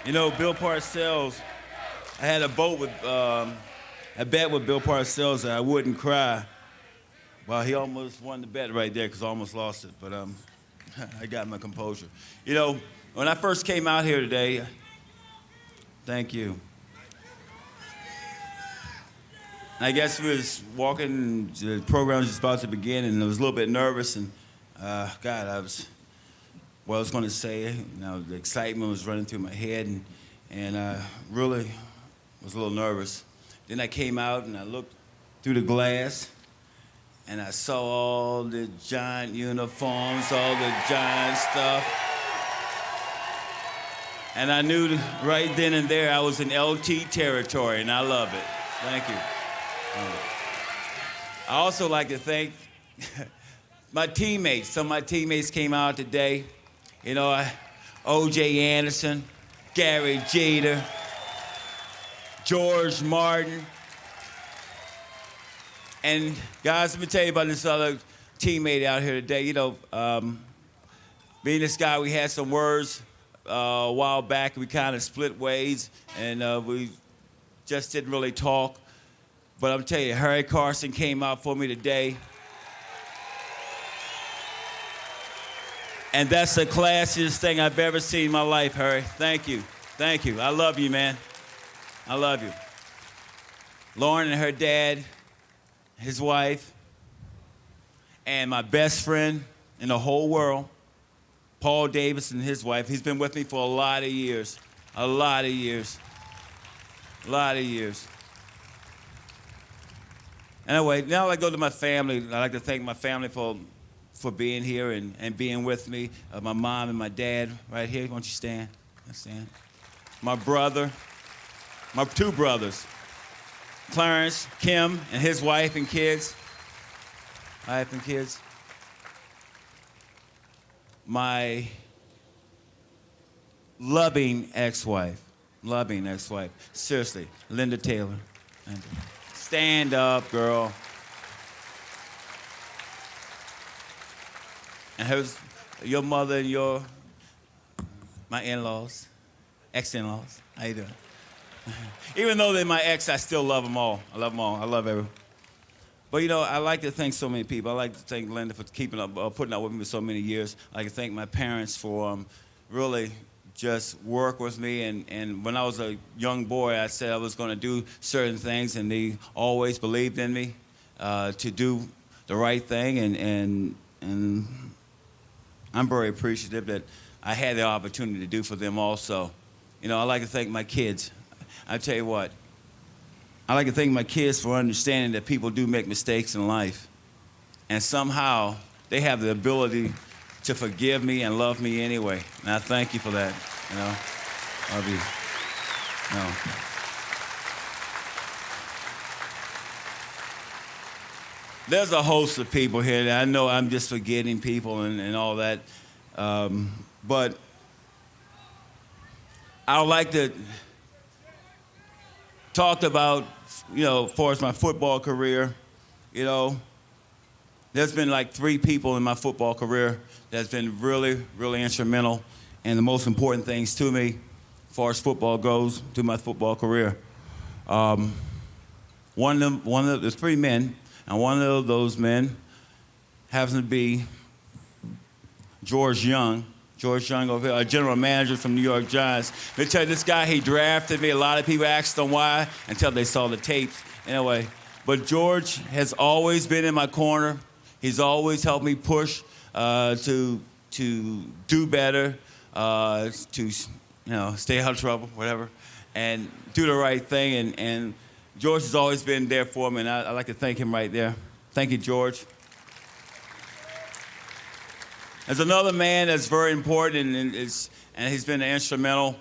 You know, Bill Parcells, I had a bet with Bill Parcells that I wouldn't cry. Well, he almost won the bet right there because I almost lost it, but I got my composure. You know, when I first came out here today, thank you. I guess we was walking, the program was just about to begin, and I was a little bit nervous, and God, what I was going to say, the excitement was running through my head, and I really was a little nervous. Then I came out, and I looked through the glass, and I saw all the giant uniforms, all the giant stuff. And I knew right then and there I was in LT territory, and I love it. Thank you. I also like to thank my teammates. Some of my teammates came out today. You know, O.J. Anderson, Gary Jeter, George Martin. And guys, let me tell you about this other teammate out here today. You know, being this guy, we had some words a while back. We kind of split ways, and we just didn't really talk. But I'm telling you, Harry Carson came out for me today. And that's the classiest thing I've ever seen in my life, Harry. Thank you. Thank you. I love you, man. I love you. Lauren and her dad, his wife, and my best friend in the whole world, Paul Davis and his wife. He's been with me for a lot of years. A lot of years. A lot of years. Anyway, now I go to my family. I'd like to thank my family for being here and being with me. My mom and my dad right here. Why don't you stand? Stand. My brother, my two brothers, Clarence, Kim, and his wife and kids. Wife and kids. My loving ex-wife. Seriously, Linda Taylor. Linda. Stand up, girl. And here's your mother and my in-laws, ex-in-laws. How you doing? Even though they're my ex, I still love them all. I love them all. I love everyone. But you know, I like to thank so many people. I like to thank Linda for putting up with me for so many years. I like to thank my parents for really just work with me. And when I was a young boy, I said I was going to do certain things, and they always believed in me to do the right thing. And I'm very appreciative that I had the opportunity to do for them also. You know, I like to thank my kids. I tell you what, I like to thank my kids for understanding that people do make mistakes in life. And somehow they have the ability to forgive me and love me anyway. And I thank you for that, you know. Love you. No. There's a host of people here that I know I'm just forgetting people and all that. But I would like to talk about, you know, as far as my football career, you know, there's been like 3 people in my football career that's been really, really instrumental and the most important things to me as far as football goes, to my football career. There's 3 men, and one of those men happens to be George Young over here, a general manager from New York Giants. Let me tell you, this guy, he drafted me. A lot of people asked him why until they saw the tapes. Anyway, but George has always been in my corner. He's always helped me push to do better, to stay out of trouble, whatever, and do the right thing. And George has always been there for me, and I'd like to thank him right there. Thank you, George. There's another man that's very important, and he's been instrumental.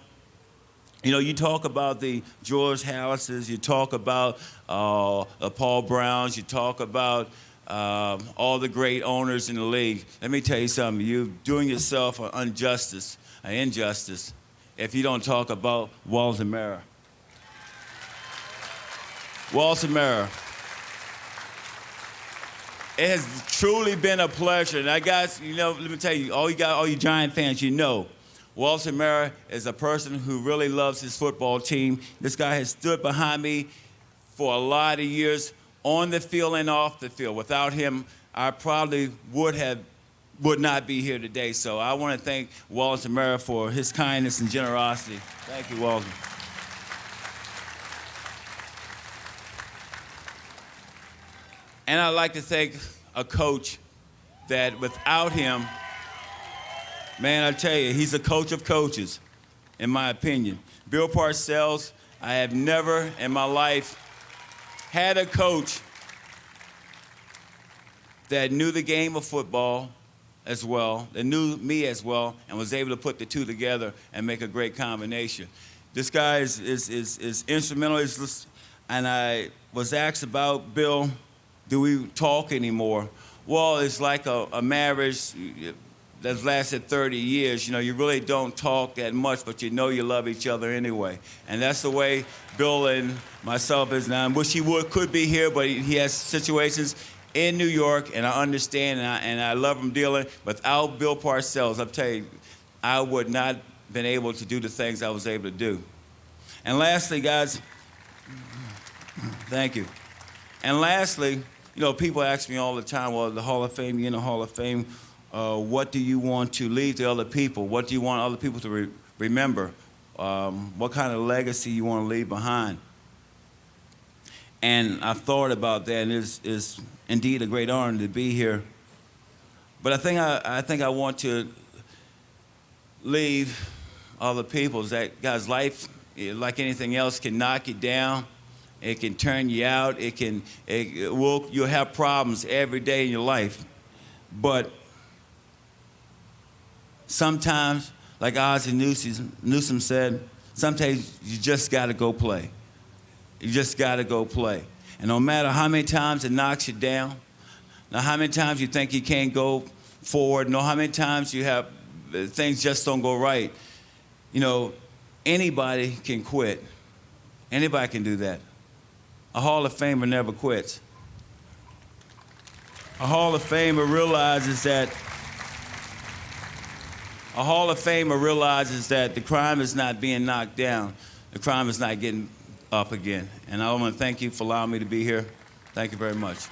You know, you talk about the George Hallases, you talk about the Paul Browns, you talk about all the great owners in the league. Let me tell you something. You're doing yourself an injustice if you don't talk about Walter Mara. Walter Mara. It has truly been a pleasure. And I guys, you know, let me tell you, all you Giant fans, you know, Walter Mara is a person who really loves his football team. This guy has stood behind me for a lot of years on the field and off the field. Without him, I probably would not be here today. So I want to thank Walter Mara for his kindness and generosity. Thank you, Walter. And I'd like to thank a coach that without him, man, I tell you, he's a coach of coaches, in my opinion. Bill Parcells, I have never in my life had a coach that knew the game of football as well, that knew me as well, and was able to put the two together and make a great combination. This guy is instrumental. And I was asked about, Bill, do we talk anymore? Well, it's like a marriage that's lasted 30 years. You know, you really don't talk that much, but you know you love each other anyway. And that's the way Bill and myself is now. I wish he could be here, but he has situations in New York, and I understand, and I love him dealing. Without Bill Parcells, I'll tell you, I would not been able to do the things I was able to do. And lastly, guys, thank you. And lastly, you know, people ask me all the time, well, the Hall of Fame, you're in the Hall of Fame, what do you want to leave to other people? What do you want other people to remember? What kind of legacy you want to leave behind? And I've thought about that, and it's indeed a great honor to be here. But I think I want to leave other people is that, guys, life, like anything else, can knock you down. It can turn you out. You'll have problems every day in your life. But sometimes, like Ozzie Newsome said, sometimes you just got to go play. You just got to go play. And no matter how many times it knocks you down, no how many times you think you can't go forward, no how many times you have things just don't go right, you know, anybody can quit. Anybody can do that. A Hall of Famer never quits. A Hall of Famer realizes that the crime is not being knocked down. The crime is not getting up again. And I want to thank you for allowing me to be here. Thank you very much.